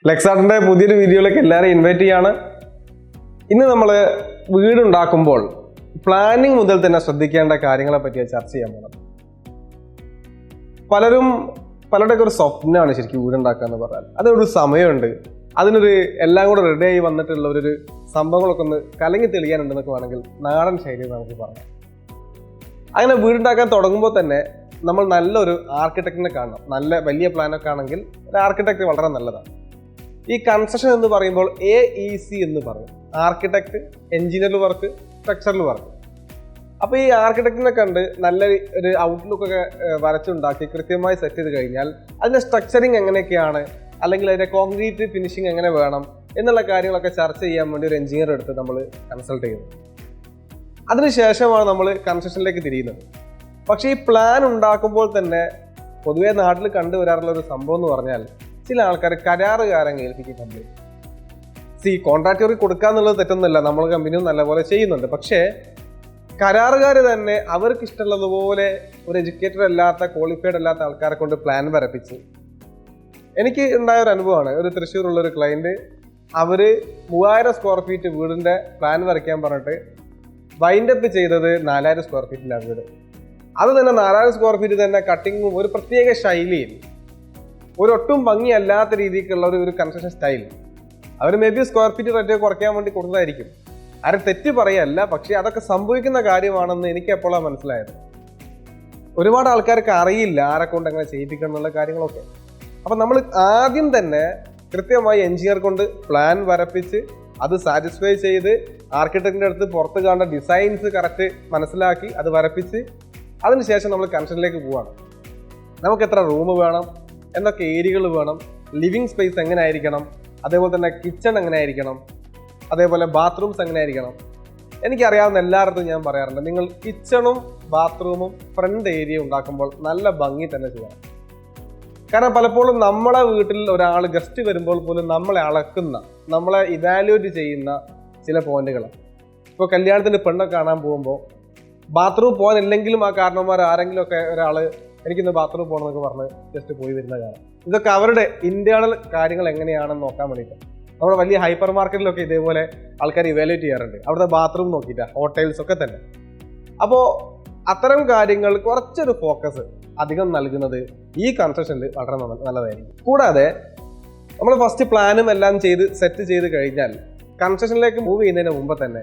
ലെക്സാർട്ടിന്റെ പുതിയൊരു വീഡിയോയിലേക്ക് എല്ലാവരെയും ഇൻവൈറ്റ് ചെയ്യാണ്. ഇന്ന് നമ്മൾ വീടുണ്ടാക്കുമ്പോൾ പ്ലാനിങ് മുതൽ തന്നെ ശ്രദ്ധിക്കേണ്ട കാര്യങ്ങളെ പറ്റി ചർച്ച ചെയ്യാൻ പോകുന്നത്. പലരുടെയൊക്കെ ഒരു സ്വപ്നമാണ് ശരിക്കും വീടുണ്ടാക്കുക എന്ന് പറഞ്ഞാൽ. അതിനൊരു സമയമുണ്ട്, അതിനൊരു എല്ലാം കൂടെ റെഡി ആയി വന്നിട്ടുള്ള ഒരു സംഭവങ്ങളൊക്കെ ഒന്ന് കലങ്ങി തെളിയാനുണ്ടെന്നൊക്കെ വേണമെങ്കിൽ നാടൻ ശൈലിയിൽ നമുക്ക് പറയാം. അങ്ങനെ വീടുണ്ടാക്കാൻ തുടങ്ങുമ്പോൾ തന്നെ നമ്മൾ നല്ലൊരു ആർക്കിടെക്റ്റിനെ കാണണം. നല്ല വലിയ പ്ലാനൊക്കെ ആണെങ്കിൽ ഒരു ആർക്കിടെക്ട് വളരെ നല്ലതാണ്. ഈ കൺസ്ട്രക്ഷൻ എന്ന് പറയുമ്പോൾ AEC എന്ന് പറയും: architect, engineer work, structural work. അപ്പോൾ ഈ ആർക്കിടെക്റ്റിനെ കണ്ട് നല്ല ഒരു ഔട്ട്ലുക്കൊക്കെ വരച്ചുണ്ടാക്കി കൃത്യമായി സെറ്റ് ചെയ്ത് കഴിഞ്ഞാൽ അതിൻ്റെ സ്ട്രക്ചറിങ് എങ്ങനെയൊക്കെയാണ്, അല്ലെങ്കിൽ അതിൻ്റെ കോൺക്രീറ്റ് ഫിനിഷിങ് എങ്ങനെ വേണം എന്നുള്ള കാര്യങ്ങളൊക്കെ ചർച്ച ചെയ്യാൻ വേണ്ടി ഒരു എഞ്ചിനീയർ എടുത്ത് നമ്മൾ കൺസൾട്ട് ചെയ്യുന്നു. അതിനുശേഷമാണ് നമ്മൾ കൺസ്ട്രക്ഷനിലേക്ക് തിരിയുന്നത്. പക്ഷേ ഈ പ്ലാൻ ഉണ്ടാക്കുമ്പോൾ തന്നെ പൊതുവെ നാട്ടിൽ കണ്ടുവരാറുള്ള ഒരു സംഭവം എന്ന് പറഞ്ഞാൽ, ചില ആൾക്കാർ കരാറുകാരൻ ഏൽപ്പിക്കും കമ്പനി. കോൺട്രാക്ടർക്ക് കൊടുക്കുക എന്നുള്ളത് തെറ്റൊന്നുമില്ല, നമ്മൾ കമ്പനിയും നല്ലപോലെ ചെയ്യുന്നുണ്ട്. പക്ഷേ കരാറുകാർ തന്നെ അവർക്ക് ഇഷ്ടമുള്ളതുപോലെ ഒരു എഡ്യൂക്കേറ്റഡ് അല്ലാത്ത, ക്വാളിഫൈഡ് അല്ലാത്ത ആൾക്കാരെ കൊണ്ട് പ്ലാൻ വരപ്പിച്ച്. എനിക്ക് ഉണ്ടായ ഒരു അനുഭവമാണ്. ഒരു തൃശ്ശൂരുള്ള ഒരു ക്ലയന്റ്, അവര് 3000 സ്ക്വയർ ഫീറ്റ് വീടിന്റെ പ്ലാൻ വരയ്ക്കാൻ പറഞ്ഞിട്ട് വൈൻഡപ്പ് ചെയ്തത് 4000 സ്ക്വയർ ഫീറ്റിലാണ് വീട്. അത് തന്നെ 4000 സ്ക്വയർ ഫീറ്റ് തന്നെ കട്ടിങ്ങും ഒരു പ്രത്യേക ശൈലിയിൽ, ഒട്ടും ഭംഗിയല്ലാത്ത രീതിക്കുള്ള ഒരു കൺസ്ട്രക്ഷൻ സ്റ്റൈൽ. അവർ maybe square feet rate കുറയ്ക്കാൻ വേണ്ടി കൊടുത്തതായിരിക്കും. ആരും തെറ്റ് പറയല്ല, പക്ഷെ അതൊക്കെ സംഭവിക്കുന്ന കാര്യമാണെന്ന് എനിക്ക് എപ്പോഴാണ് മനസ്സിലായത്. ഒരുപാട് ആൾക്കാർക്ക് അറിയില്ല ആരെ കൊണ്ട് എങ്ങനെ ചെയ്യിപ്പിക്കണം എന്നുള്ള കാര്യങ്ങളൊക്കെ. അപ്പം നമ്മൾ ആദ്യം തന്നെ കൃത്യമായി എഞ്ചിനീയർ കൊണ്ട് പ്ലാൻ വരപ്പിച്ച് അത് സാറ്റിസ്ഫൈ ചെയ്ത് ആർക്കിടെക്റ്റിൻ്റെ അടുത്ത് പുറത്ത് കാണുന്ന ഡിസൈൻസ് കറക്റ്റ് മനസ്സിലാക്കി അത് വരപ്പിച്ച് അതിനുശേഷം നമ്മൾ കൺസ്ട്രക്ഷനിലേക്ക് പോവാണ്. നമുക്ക് എത്ര റൂം വേണം, എന്തൊക്കെ ഏരിയകൾ വേണം, ലിവിങ് സ്പേസ് എങ്ങനെ ആയിരിക്കണം, അതേപോലെ തന്നെ കിച്ചൺ എങ്ങനെ ആയിരിക്കണം, അതേപോലെ ബാത്റൂംസ് എങ്ങനെ ആയിരിക്കണം. എനിക്കറിയാവുന്ന എല്ലായിടത്തും ഞാൻ പറയാറുണ്ട്, നിങ്ങൾ കിച്ചണും ബാത്റൂമും ഫ്രണ്ട് ഏരിയ ഉണ്ടാക്കുമ്പോൾ നല്ല ഭംഗി തന്നെ ചെയ്യണം. കാരണം പലപ്പോഴും നമ്മളെ വീട്ടിൽ ഒരാൾ ഗസ്റ്റ് വരുമ്പോൾ പോലും നമ്മളെ അളക്കുന്ന, നമ്മളെ ഇവാലുവേറ്റ് ചെയ്യുന്ന ചില പോയിന്റുകളാണ്. ഇപ്പോൾ കല്യാണത്തിന് പെണ്ണൊക്കെ കാണാൻ പോകുമ്പോൾ ബാത്റൂം പോകാനില്ലെങ്കിലും ആ കാരണവന്മാർ ആരെങ്കിലും ഒക്കെ ഒരാൾ എനിക്കിന്ന് ബാത്റൂം പോകണമെന്നൊക്കെ പറഞ്ഞ് ജസ്റ്റ് പോയി വരുന്ന കാണാം. ഇതൊക്കെ അവരുടെ ഇന്റേണൽ കാര്യങ്ങൾ എങ്ങനെയാണെന്ന് നോക്കാൻ വേണ്ടിയിട്ട്. നമ്മുടെ വലിയ ഹൈപ്പർ മാർക്കറ്റിലൊക്കെ ഇതേപോലെ ആൾക്കാർ ഇവാലുവേറ്റ് ചെയ്യാറുണ്ട്, അവിടുത്തെ ബാത്റൂം നോക്കിയിട്ട്, ഹോട്ടൽസ് ഒക്കെ തന്നെ. അപ്പോൾ അത്തരം കാര്യങ്ങൾ കുറച്ചൊരു ഫോക്കസ് അധികം നൽകുന്നത് ഈ കൺസ്ട്രക്ഷനിൽ വളരെ നല്ലതായിരിക്കും. കൂടാതെ നമ്മൾ ഫസ്റ്റ് പ്ലാനും എല്ലാം ചെയ്ത് സെറ്റ് ചെയ്ത് കഴിഞ്ഞാൽ കൺസ്ട്രക്ഷനിലേക്ക് മൂവ് ചെയ്യുന്നതിന് മുമ്പ് തന്നെ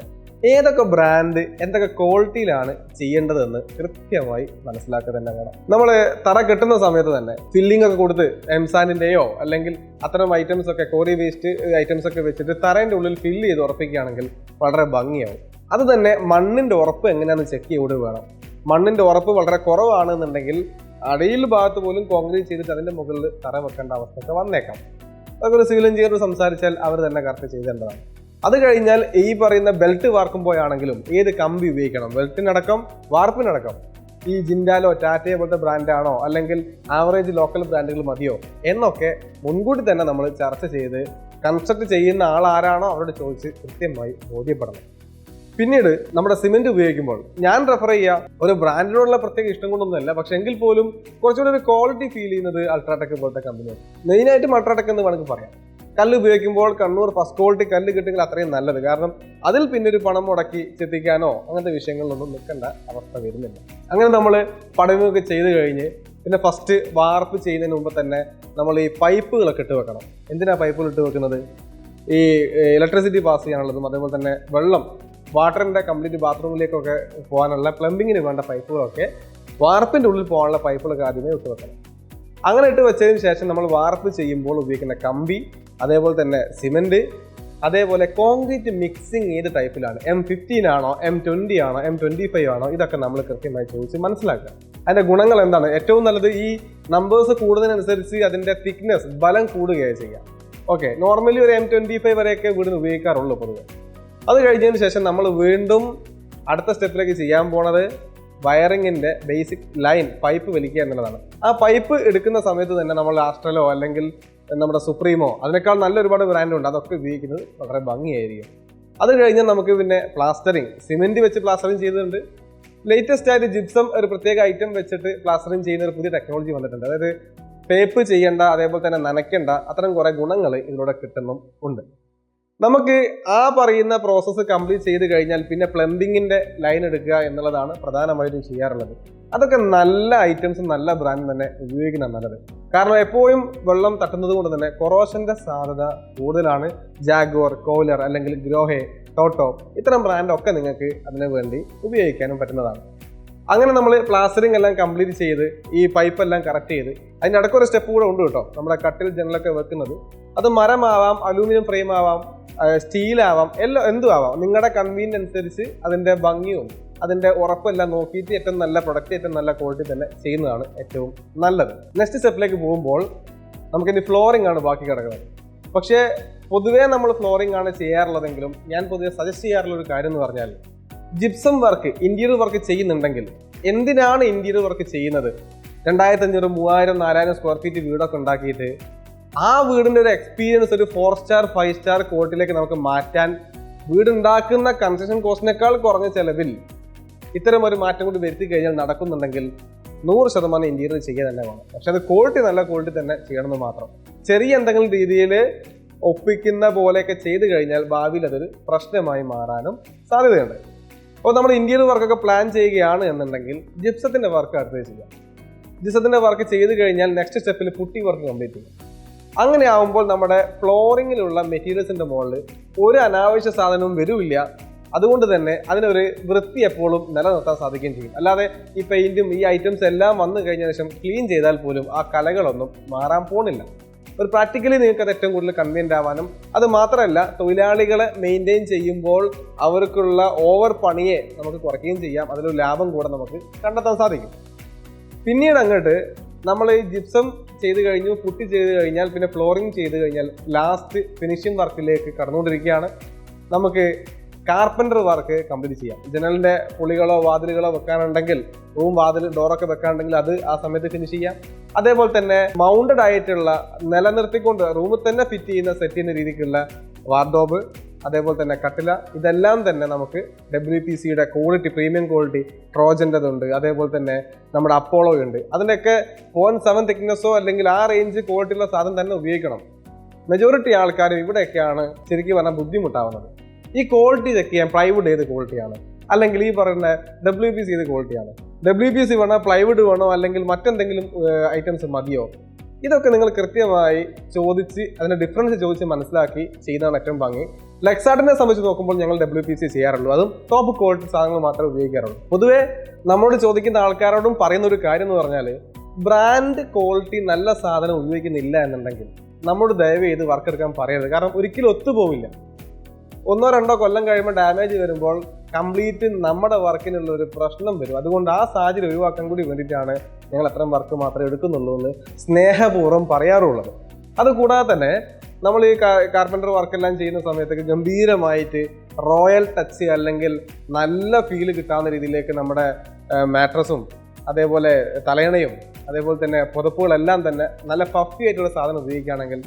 ഏതൊക്കെ ബ്രാൻഡ്, എന്തൊക്കെ ക്വാളിറ്റിയിലാണ് ചെയ്യേണ്ടതെന്ന് കൃത്യമായി മനസ്സിലാക്കുക തന്നെ വേണം. നമ്മൾ തറ കെട്ടുന്ന സമയത്ത് തന്നെ ഫില്ലിംഗ് ഒക്കെ കൊടുത്ത് എംസാനിൻ്റെയോ അല്ലെങ്കിൽ അത്തരം ഐറ്റംസ് ഒക്കെ, കോറി വേസ്റ്റ് ഐറ്റംസ് ഒക്കെ വെച്ചിട്ട് തറേൻ്റെ ഉള്ളിൽ ഫില്ല് ചെയ്ത് ഉറപ്പിക്കുകയാണെങ്കിൽ വളരെ ഭംഗിയാവും. അത് തന്നെ മണ്ണിൻ്റെ ഉറപ്പ് എങ്ങനെയാണെന്ന് ചെക്ക് ചെയ്ത് വേണം. മണ്ണിൻ്റെ ഉറപ്പ് വളരെ കുറവാണെന്നുണ്ടെങ്കിൽ അടിയിൽ ഭാഗത്ത് പോലും കോൺക്രീറ്റ് ചെയ്തിട്ട് അതിൻ്റെ മുകളിൽ തറ വെക്കേണ്ട അവസ്ഥയൊക്കെ വന്നേക്കാം. അതൊക്കെ ഒരു സിവിൽ എഞ്ചിനീയർ സംസാരിച്ചാൽ അവർ തന്നെ കറക്റ്റ് ചെയ്തേണ്ടതാണ്. അത് കഴിഞ്ഞാൽ ഈ പറയുന്ന ബെൽറ്റ് വാർക്കുമ്പോഴാണെങ്കിലും ഏത് കമ്പി ഉപയോഗിക്കണം, ബെൽറ്റിനടക്കം വാർപ്പിനടക്കം ഈ ജിൻഡാലോ ടാറ്റയോ പോലത്തെ ബ്രാൻഡാണോ അല്ലെങ്കിൽ ആവറേജ് ലോക്കൽ ബ്രാൻഡുകൾ മതിയോ എന്നൊക്കെ മുൻകൂട്ടി തന്നെ നമ്മൾ ചർച്ച ചെയ്ത് കൺസ്ട്രക്ട് ചെയ്യുന്ന ആൾ ആരാണോ അവരോട് ചോദിച്ച് കൃത്യമായി ബോധ്യപ്പെടണം. പിന്നീട് നമ്മുടെ സിമെന്റ് ഉപയോഗിക്കുമ്പോൾ ഞാൻ റെഫർ ചെയ്യുക ഒരു ബ്രാൻഡിനോടുള്ള പ്രത്യേക ഇഷ്ടം കൊണ്ടൊന്നുമല്ല, പക്ഷെ എങ്കിൽ പോലും കുറച്ചുകൂടി ഒരു ക്വാളിറ്റി ഫീൽ ചെയ്യുന്നത് അൾട്രാടെക് പോലത്തെ കമ്പനിയാണ്. മെയിനായിട്ടും അൾട്രാടെക് എന്ന് വേണമെങ്കിൽ പറയാം. കല്ല് ഉപയോഗിക്കുമ്പോൾ കണ്ണൂർ ഫസ്റ്റ് ക്വാളിറ്റി കല്ല് കിട്ടുമെങ്കിൽ അത്രയും നല്ലത്. കാരണം അതിൽ പിന്നെ ഒരു പണം മുടക്കി ചെത്തിക്കാനോ അങ്ങനത്തെ വിഷയങ്ങളിലൊന്നും നിൽക്കേണ്ട അവസ്ഥ വരുന്നില്ല. അങ്ങനെ നമ്മൾ പഠനമൊക്കെ ചെയ്ത് കഴിഞ്ഞ് പിന്നെ ഫസ്റ്റ് വാർപ്പ് ചെയ്യുന്നതിന് മുമ്പ് തന്നെ നമ്മൾ ഈ പൈപ്പുകളൊക്കെ ഇട്ട് വെക്കണം. എന്തിനാ പൈപ്പുകൾ ഇട്ട് വെക്കുന്നത്? ഈ ഇലക്ട്രിസിറ്റി പാസ് ചെയ്യാനുള്ളതും അതേപോലെ തന്നെ വെള്ളം, വാട്ടറിൻ്റെ കംപ്ലീറ്റ് ബാത്റൂമിലേക്കൊക്കെ പോകാനുള്ള പ്ലംബിങ്ങിന് വേണ്ട പൈപ്പുകളൊക്കെ വാർപ്പിൻ്റെ ഉള്ളിൽ പോകാനുള്ള പൈപ്പുകളൊക്കെ ആദ്യമേ ഇട്ട് വെക്കണം. അങ്ങനെ ഇട്ട് വെച്ചതിന് ശേഷം നമ്മൾ വാർപ്പ് ചെയ്യുമ്പോൾ ഉപയോഗിക്കുന്ന കമ്പി, അതേപോലെ തന്നെ സിമെന്റ്, അതേപോലെ കോൺക്രീറ്റ് മിക്സിങ് ഏത് ടൈപ്പിലാണ്, M15 ആണോ, M20 ആണോ, M25 ആണോ, ഇതൊക്കെ നമ്മൾ കൃത്യമായി ചോദിച്ച് മനസ്സിലാക്കുക. അതിന്റെ ഗുണങ്ങൾ എന്താണ്? ഏറ്റവും നല്ലത് ഈ നമ്പേഴ്സ് കൂടുന്നതിനനുസരിച്ച് അതിന്റെ തിക്നെസ്, ബലം കൂടുകയാണ് ചെയ്യുക. ഓക്കെ, നോർമലി ഒരു M25 വരെയൊക്കെ വീടിന് ഉപയോഗിക്കാറുള്ളൂ പൊതുവെ. അത് കഴിഞ്ഞതിന് ശേഷം നമ്മൾ വീണ്ടും അടുത്ത സ്റ്റെപ്പിലേക്ക് ചെയ്യാൻ പോണത് വയറിങ്ങിന്റെ ബേസിക് ലൈൻ, പൈപ്പ് വലിക്കുക എന്നുള്ളതാണ്. ആ പൈപ്പ് എടുക്കുന്ന സമയത്ത് തന്നെ നമ്മൾ ആസ്ട്രലോ അല്ലെങ്കിൽ നമ്മുടെ സുപ്രീമോ, അതിനേക്കാൾ നല്ല ഒരുപാട് ബ്രാൻഡുണ്ട്, അതൊക്കെ ഉപയോഗിക്കുന്നത് വളരെ ഭംഗിയായിരിക്കും. അത് കഴിഞ്ഞാൽ നമുക്ക് പിന്നെ പ്ലാസ്റ്ററിങ്, സിമെന്റ് വെച്ച് പ്ലാസ്റ്ററിങ് ചെയ്തിട്ടുണ്ട്. ലേറ്റസ്റ്റ് ആയിട്ട് ജിപ്സം ഒരു പ്രത്യേക ഐറ്റം വെച്ചിട്ട് പ്ലാസ്റ്ററിങ് ചെയ്യുന്ന ഒരു പുതിയ ടെക്നോളജി വന്നിട്ടുണ്ട്. അതായത് ടേപ്പ് ചെയ്യേണ്ട, അതേപോലെ തന്നെ നനയ്ക്കേണ്ട അത്തരം കുറെ ഗുണങ്ങൾ ഇതിലൂടെ കിട്ടുന്നും ഉണ്ട്. നമുക്ക് ആ പറയുന്ന പ്രോസസ്സ് കംപ്ലീറ്റ് ചെയ്ത് കഴിഞ്ഞാൽ പിന്നെ പ്ലംബിങ്ങിന്റെ ലൈൻ എടുക്കുക എന്നുള്ളതാണ് പ്രധാനമായിട്ടും ചെയ്യാറുള്ളത്. അതൊക്കെ നല്ല ഐറ്റംസും നല്ല ബ്രാൻഡും തന്നെ ഉപയോഗിക്കുന്നത് നല്ലത്. കാരണം എപ്പോഴും വെള്ളം തട്ടുന്നത് കൊണ്ട് തന്നെ കൊറോഷന്റെ സാധ്യത കൂടുതലാണ്. ജാഗ്വർ, കോലർ അല്ലെങ്കിൽ ഗ്രോഹെ, ടോട്ടോ ഇത്തരം ബ്രാൻഡൊക്കെ നിങ്ങൾക്ക് അതിനു വേണ്ടി ഉപയോഗിക്കാനും പറ്റുന്നതാണ്. അങ്ങനെ നമ്മൾ പ്ലാസ്റ്ററിംഗ് എല്ലാം കംപ്ലീറ്റ് ചെയ്ത് ഈ പൈപ്പ് എല്ലാം കറക്റ്റ് ചെയ്ത് അതിൻ്റെ ഇടയ്ക്കൊരു സ്റ്റെപ്പ് കൂടെ ഉണ്ട് കേട്ടോ. നമ്മുടെ കട്ടിൽ ജനലൊക്കെ വെക്കുന്നത് അത് മരമാവാം, അലൂമിനിയം ഫ്രെയിം ആവാം, സ്റ്റീലാവാം, എല്ലാം എന്തും ആവാം. നിങ്ങളുടെ കൺവീനിയൻസ് അനുസരിച്ച് അതിൻ്റെ ഭംഗിയും അതിൻ്റെ ഉറപ്പെല്ലാം നോക്കിയിട്ട് ഏറ്റവും നല്ല പ്രൊഡക്റ്റ്, ഏറ്റവും നല്ല ക്വാളിറ്റി തന്നെ ചെയ്യുന്നതാണ് ഏറ്റവും നല്ലത്. നെക്സ്റ്റ് സ്റ്റെപ്പിലേക്ക് പോകുമ്പോൾ നമുക്കിനി ഫ്ലോറിംഗ് ആണ് ബാക്കി കിടക്കുന്നത്. പക്ഷേ പൊതുവേ നമ്മൾ ഫ്ലോറിംഗ് ആണ് ചെയ്യാറുള്ളതെങ്കിലും ഞാൻ പൊതുവെ സജസ്റ്റ് ചെയ്യാറുള്ള ഒരു കാര്യം എന്ന് പറഞ്ഞാൽ, ജിപ്സം വർക്ക്, ഇന്റീരിയർ വർക്ക് ചെയ്യുന്നുണ്ടെങ്കിൽ എന്തിനാണ് ഇന്റീരിയർ വർക്ക് ചെയ്യുന്നത്? 2500, 3000, 4000 സ്ക്വയർ ഫീറ്റ് വീടൊക്കെ ഉണ്ടാക്കിയിട്ട് ആ വീടിൻ്റെ ഒരു എക്സ്പീരിയൻസ് ഒരു 4 സ്റ്റാർ 5 സ്റ്റാർ ക്വാളിറ്റിയിലേക്ക് നമുക്ക് മാറ്റാൻ വീടുണ്ടാക്കുന്ന കൺസ്ട്രക്ഷൻ കോസ്റ്റിനേക്കാൾ കുറഞ്ഞ ചെലവിൽ ഇത്തരം ഒരു മാറ്റം കൂടി വരുത്തി കഴിഞ്ഞാൽ നടക്കുന്നുണ്ടെങ്കിൽ 100% ഇന്റീരിയർ ചെയ്യുക തന്നെ വേണം. പക്ഷെ അത് ക്വാളിറ്റി നല്ല ക്വാളിറ്റി തന്നെ ചെയ്യണമെന്ന് മാത്രം. ചെറിയ എന്തെങ്കിലും രീതിയിൽ ഒപ്പിക്കുന്ന പോലെയൊക്കെ ചെയ്ത് കഴിഞ്ഞാൽ ഭാവിയിൽ അതൊരു പ്രശ്നമായി മാറാനും സാധ്യതയുണ്ട്. അപ്പോൾ നമ്മൾ ഇന്റീരിയർ വർക്കൊക്കെ പ്ലാൻ ചെയ്യുകയാണ് എന്നുണ്ടെങ്കിൽ ജിപ്സത്തിന്റെ വർക്ക് അടുത്ത് ചെയ്യാം. ജിപ്സത്തിന്റെ വർക്ക് ചെയ്ത് കഴിഞ്ഞാൽ നെക്സ്റ്റ് സ്റ്റെപ്പിൽ പുട്ടി വർക്ക് കംപ്ലീറ്റ് ചെയ്യും. അങ്ങനെ ആവുമ്പോൾ നമ്മുടെ ഫ്ലോറിങ്ങിലുള്ള മെറ്റീരിയൽസിന്റെ മുകളിൽ ഒരു അനാവശ്യ സാധനവും വരില്ല. അതുകൊണ്ട് തന്നെ അതിനൊരു വൃത്തി എപ്പോഴും നിലനിർത്താൻ സാധിക്കുകയും ചെയ്യും. അല്ലാതെ ഈ പെയിന്റും ഈ ഐറ്റംസ് എല്ലാം വന്നു കഴിഞ്ഞ ശേഷം ക്ലീൻ ചെയ്താൽ പോലും ആ കലകളൊന്നും മാറാൻ പോണില്ല. ഒരു പ്രാക്ടിക്കലി നിങ്ങൾക്ക് അത് ഏറ്റവും കൂടുതൽ കൺവീനിയന്റ് ആവാനും, അത് മാത്രമല്ല തൊഴിലാളികളെ മെയിൻറ്റെയിൻ ചെയ്യുമ്പോൾ അവർക്കുള്ള ഓവർ പണിയെ നമുക്ക് കുറയ്ക്കുകയും ചെയ്യാം. അതിലൊരു ലാഭം കൂടെ നമുക്ക് കണ്ടെത്താൻ സാധിക്കും. പിന്നീട് അങ്ങോട്ട് നമ്മൾ ഈ ജിപ്സം ചെയ്ത് കഴിഞ്ഞു, പുട്ടി ചെയ്ത് കഴിഞ്ഞാൽ പിന്നെ ഫ്ലോറിംഗ് ചെയ്ത് കഴിഞ്ഞാൽ ലാസ്റ്റ് ഫിനിഷിംഗ് വർക്കിലേക്ക് കടന്നുകൊണ്ടിരിക്കുകയാണ്. നമുക്ക് കാർപ്പൻറ്റർ വർക്ക് കംപ്ലീറ്റ് ചെയ്യാം. ജനലിൻ്റെ പുളികളോ വാതിലുകളോ വെക്കാനുണ്ടെങ്കിൽ, റൂം വാതിൽ ഡോറൊക്കെ വെക്കാനുണ്ടെങ്കിൽ അത് ആ സമയത്ത് ഫിനിഷ് ചെയ്യാം. അതേപോലെ തന്നെ മൗണ്ടഡ് ആയിട്ടുള്ള നിലനിർത്തിക്കൊണ്ട് റൂമിൽ തന്നെ ഫിറ്റ് ചെയ്യുന്ന സെറ്റ് ചെയ്യുന്ന രീതിക്കുള്ള വാർഡ്രോബ്, അതേപോലെ തന്നെ കട്ടില, ഇതെല്ലാം തന്നെ നമുക്ക് WPCയുടെ ക്വാളിറ്റി, പ്രീമിയം ക്വാളിറ്റി ട്രോജൻ്റെതുണ്ട്. അതേപോലെ തന്നെ നമ്മുടെ അപ്പോളോ ഉണ്ട്. അതിൻ്റെയൊക്കെ 0.7 തിക്നെസ്സോ അല്ലെങ്കിൽ ആ റേഞ്ച് ക്വാളിറ്റിയുള്ള സാധനം തന്നെ ഉപയോഗിക്കണം. മെജോറിറ്റി ആൾക്കാരും ഇവിടെയൊക്കെയാണ് ശരിക്കും പറഞ്ഞാൽ ബുദ്ധിമുട്ടാവുന്നത്. ഈ ക്വാളിറ്റി ചെക്ക് ചെയ്യാൻ പ്ലൈവുഡ് ഏത് ക്വാളിറ്റിയാണ്, അല്ലെങ്കിൽ ഈ പറയുന്ന WPC ഏത് ക്വാളിറ്റിയാണ്, WPC വേണോ, പ്ലൈവുഡ് വേണോ, അല്ലെങ്കിൽ മറ്റെന്തെങ്കിലും ഐറ്റംസ് മതിയോ, ഇതൊക്കെ നിങ്ങൾ കൃത്യമായി ചോദിച്ച് അതിന്റെ ഡിഫറൻസ് ചോദിച്ച് മനസ്സിലാക്കി ചെയ്യുന്നതാണ് ഏറ്റവും ഭംഗി. ലെക്സാർട്ടിനെ സംബന്ധിച്ച് നോക്കുമ്പോൾ ഞങ്ങൾ WPC ചെയ്യാറുള്ളൂ. അതും ടോപ്പ് ക്വാളിറ്റി സാധനങ്ങൾ മാത്രമേ ഉപയോഗിക്കാറുള്ളൂ. പൊതുവേ നമ്മളോട് ചോദിക്കുന്ന ആൾക്കാരോടും പറയുന്ന ഒരു കാര്യം എന്ന് പറഞ്ഞാൽ, ബ്രാൻഡ് ക്വാളിറ്റി നല്ല സാധനം ഉപയോഗിക്കുന്നില്ല എന്നുണ്ടെങ്കിൽ നമ്മോട് ദയവ് ചെയ്ത് വർക്ക് എടുക്കാൻ പറയരുത്. കാരണം ഒരിക്കലും ഒത്തുപോവില്ല. 1-2 കൊല്ലം കഴിയുമ്പോൾ ഡാമേജ് വരുമ്പോൾ കംപ്ലീറ്റ് നമ്മുടെ വർക്കിനുള്ള ഒരു പ്രശ്നം വരും. അതുകൊണ്ട് ആ സാഹചര്യം ഒഴിവാക്കാൻ കൂടി വേണ്ടിയിട്ടാണ് ഞങ്ങൾ അത്തരം വർക്ക് മാത്രമേ എടുക്കുന്നുള്ളൂ എന്ന് സ്നേഹപൂർവ്വം പറയാറുള്ളത്. അതുകൂടാതെ തന്നെ നമ്മൾ ഈ കാർപ്പൻറ്റർ വർക്കെല്ലാം ചെയ്യുന്ന സമയത്തേക്ക് ഗംഭീരമായിട്ട് റോയൽ ടച്ച് അല്ലെങ്കിൽ നല്ല ഫീല് കിട്ടാവുന്ന രീതിയിലേക്ക് നമ്മുടെ മാട്രസും അതേപോലെ തലയണയും അതേപോലെ തന്നെ പുതപ്പുകളെല്ലാം തന്നെ നല്ല ഫഫി ആയിട്ടുള്ള സാധനം ഉപയോഗിക്കുകയാണെങ്കിൽ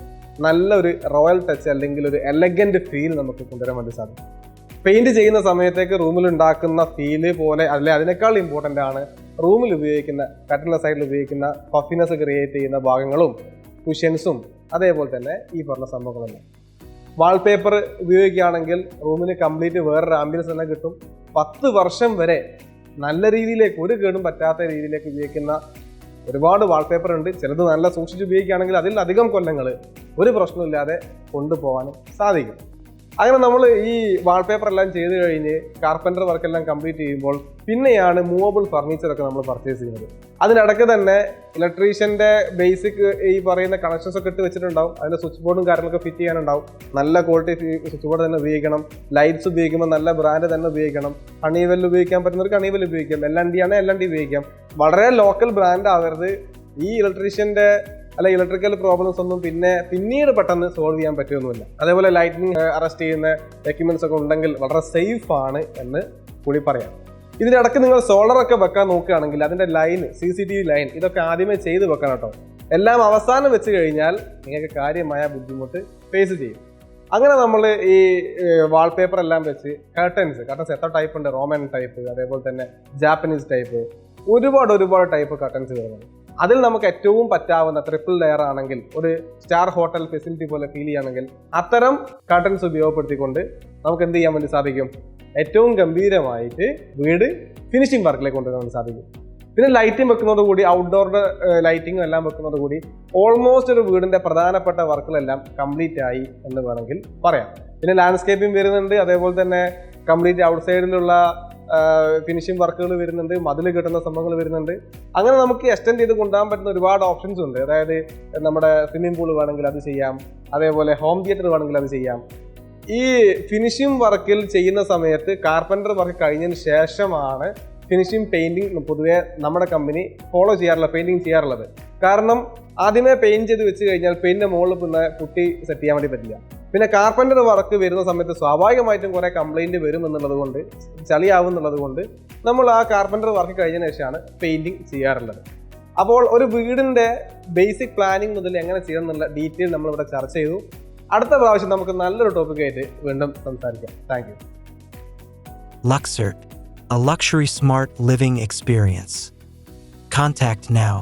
നല്ലൊരു റോയൽ ടച്ച് അല്ലെങ്കിൽ ഒരു എലഗന്റ് ഫീൽ നമുക്ക് കൊണ്ടുവരാൻ വേണ്ടി സാധിക്കും. പെയിന്റ് ചെയ്യുന്ന സമയത്തേക്ക് റൂമിൽ ഉണ്ടാക്കുന്ന ഫീല് പോലെ അല്ലെ അതിനേക്കാൾ ഇമ്പോർട്ടൻ്റ് ആണ് റൂമിൽ ഉപയോഗിക്കുന്ന കട്ടിലിൻ്റെ സൈഡിൽ ഉപയോഗിക്കുന്ന പഫിനെസ് ക്രിയേറ്റ് ചെയ്യുന്ന ഭാഗങ്ങളും കുഷ്യൻസും അതേപോലെ തന്നെ ഈ പറഞ്ഞ സംഭവങ്ങളെല്ലാം. വാൾപേപ്പർ ഉപയോഗിക്കുകയാണെങ്കിൽ റൂമിന് കംപ്ലീറ്റ് വേറൊരു ആംബിയൻസ് തന്നെ കിട്ടും. 10 വർഷം വരെ നല്ല രീതിയിലേക്ക് ഒരു കേടും പറ്റാത്ത രീതിയിലേക്ക് ഉപയോഗിക്കുന്ന ഒരുപാട് വാൾപേപ്പർ ഉണ്ട്. ചിലത് നല്ല സൂക്ഷിച്ച് ഉപയോഗിക്കുകയാണെങ്കിൽ അതിൽ അധികം കൊല്ലങ്ങൾ ഒരു പ്രശ്നമില്ലാതെ കൊണ്ടുപോകാനും സാധിക്കും. അങ്ങനെ നമ്മൾ ഈ വാൾപേപ്പർ എല്ലാം ചെയ്ത് കഴിഞ്ഞ് കാർപ്പൻറ്റർ വർക്കെല്ലാം കംപ്ലീറ്റ് ചെയ്യുമ്പോൾ പിന്നെയാണ് മൂവബിൾ ഫർണിച്ചറൊക്കെ നമ്മൾ പർച്ചേസ് ചെയ്യുന്നത്. അതിനിടയ്ക്ക് തന്നെ ഇലക്ട്രീഷ്യൻ്റെ ബേസിക് ഈ പറയുന്ന കണക്ഷൻസ് ഒക്കെ ഇട്ട് വെച്ചിട്ടുണ്ടാവും. അതിൻ്റെ സ്വിച്ച് ബോർഡും കാര്യങ്ങളൊക്കെ ഫിറ്റ് ചെയ്യാനുണ്ടാവും. നല്ല ക്വാളിറ്റി സ്വിച്ച് ബോർഡ് തന്നെ ഉപയോഗിക്കണം. ലൈറ്റ്സ് ഉപയോഗിക്കുമ്പോൾ നല്ല ബ്രാൻഡ് തന്നെ ഉപയോഗിക്കണം. ഹണിവെൽ ഉപയോഗിക്കാൻ പറ്റുന്നവർക്ക് ഹണിവെൽ ഉപയോഗിക്കാം. LND ആണ് LND ഉപയോഗിക്കാം. വളരെ ലോക്കൽ ബ്രാൻഡ് ആവരുത്. ഈ ഇലക്ട്രീഷ്യൻ്റെ അല്ല ഇലക്ട്രിക്കൽ പ്രോബ്ലംസ് ഒന്നും പിന്നീട് പെട്ടെന്ന് സോൾവ് ചെയ്യാൻ പറ്റുമൊന്നുമില്ല. അതേപോലെ ലൈറ്റിംഗ് അറസ്റ്റ് ചെയ്യുന്ന എക്യുപ്മെന്റ്സ് ഒക്കെ ഉണ്ടെങ്കിൽ വളരെ സേഫ് ആണ് എന്ന് കൂടി പറയാം. ഇതിനിടയ്ക്ക് നിങ്ങൾ സോളറൊക്കെ വെക്കാൻ നോക്കുകയാണെങ്കിൽ അതിന്റെ ലൈൻ, CCTV ലൈൻ, ഇതൊക്കെ ആദ്യമേ ചെയ്ത് വെക്കണം കേട്ടോ. എല്ലാം അവസാനം വെച്ച് കഴിഞ്ഞാൽ നിങ്ങൾക്ക് കാര്യമായ ബുദ്ധിമുട്ട് ഫേസ് ചെയ്യും. അങ്ങനെ നമ്മൾ ഈ വാൾപേപ്പർ എല്ലാം വെച്ച് കർട്ടൻസ് എത്ര ടൈപ്പ് ഉണ്ട്, റോമൻ ടൈപ്പ്, അതേപോലെ തന്നെ ജാപ്പനീസ് ടൈപ്പ്, ഒരുപാട് ടൈപ്പ് കർട്ടൻസ് വരുന്നത്. അതിൽ നമുക്ക് ഏറ്റവും പറ്റാവുന്ന ട്രിപ്പിൾ ലെയർ ആണെങ്കിൽ ഒരു സ്റ്റാർ ഹോട്ടൽ ഫെസിലിറ്റി പോലെ ഫീൽ ചെയ്യുകയാണെങ്കിൽ അത്തരം കർട്ടൻസ് ഉപയോഗപ്പെടുത്തിക്കൊണ്ട് നമുക്ക് എന്ത് ചെയ്യാൻ വേണ്ടി സാധിക്കും? ഏറ്റവും ഗംഭീരമായിട്ട് വീട് ഫിനിഷിംഗ് വർക്കിലേക്ക് കൊണ്ടുവരാൻ വേണ്ടി സാധിക്കും. പിന്നെ ലൈറ്റിംഗ് വെക്കുന്നതോടുകൂടി ഔട്ട്ഡോറിന്റെ ലൈറ്റിംഗും എല്ലാം വെക്കുന്നതോടുകൂടി ഓൾമോസ്റ്റ് ഒരു വീടിന്റെ പ്രധാനപ്പെട്ട വർക്കുകളെല്ലാം കംപ്ലീറ്റ് ആയി എന്ന് വേണമെങ്കിൽ പറയാം. പിന്നെ ലാൻഡ്സ്കേപ്പിംഗ് വരുന്നുണ്ട്, അതേപോലെ തന്നെ കംപ്ലീറ്റ് ഔട്ട് സൈഡിലുള്ള ഫിനിഷിംഗ് വർക്കുകൾ വരുന്നുണ്ട്, മതിൽ കെട്ടുന്ന സംഭവങ്ങൾ വരുന്നുണ്ട്. അങ്ങനെ നമുക്ക് എക്സ്റ്റെൻഡ് ചെയ്ത് കൊണ്ടുപോകാൻ പറ്റുന്ന ഒരുപാട് ഓപ്ഷൻസ് ഉണ്ട്. അതായത് നമ്മുടെ സ്വിമ്മിംഗ് പൂൾ വേണമെങ്കിൽ അത് ചെയ്യാം, അതേപോലെ ഹോം തിയേറ്റർ വേണമെങ്കിൽ അത് ചെയ്യാം. ഈ ഫിനിഷിംഗ് വർക്കിൽ ചെയ്യുന്ന സമയത്ത് കാർപ്പൻറ്റർ വർക്ക് കഴിഞ്ഞതിന് ശേഷമാണ് ഫിനിഷിംഗ് പെയിന്റിങ് പൊതുവെ നമ്മുടെ കമ്പനി ഫോളോ ചെയ്യാറുള്ളത്. കാരണം ആദ്യമേ പെയിന്റ് ചെയ്ത് വെച്ച് കഴിഞ്ഞാൽ പെയിന്റിന്റെ മുകളിൽ പിന്നെ പുട്ടി സെറ്റ് ചെയ്യാൻ വേണ്ടി പറ്റില്ല. പിന്നെ കാർപ്പൻറ്റർ വർക്ക് വരുന്ന സമയത്ത് സ്വാഭാവികമായിട്ടും കുറെ കംപ്ലൈന്റ് വരും എന്നുള്ളത് കൊണ്ട്, ചളിയാവും എന്നുള്ളത് കൊണ്ട് നമ്മൾ ആ കാർപ്പൻറ്റർ വർക്ക് കഴിഞ്ഞതിന് ശേഷമാണ് പെയിന്റിങ് ചെയ്യാറുള്ളത്. അപ്പോൾ ഒരു വീടിന്റെ ബേസിക് പ്ലാനിങ് മുതൽ എങ്ങനെ ചെയ്യണം എന്നുള്ള ഡീറ്റെയിൽ നമ്മളിവിടെ ചർച്ച ചെയ്തു. അടുത്ത പ്രാവശ്യം നമുക്ക് നല്ലൊരു ടോപ്പിക്കായിട്ട് വീണ്ടും സംസാരിക്കാം. Thank you. Luxor, a luxury smart living experience. Contact now.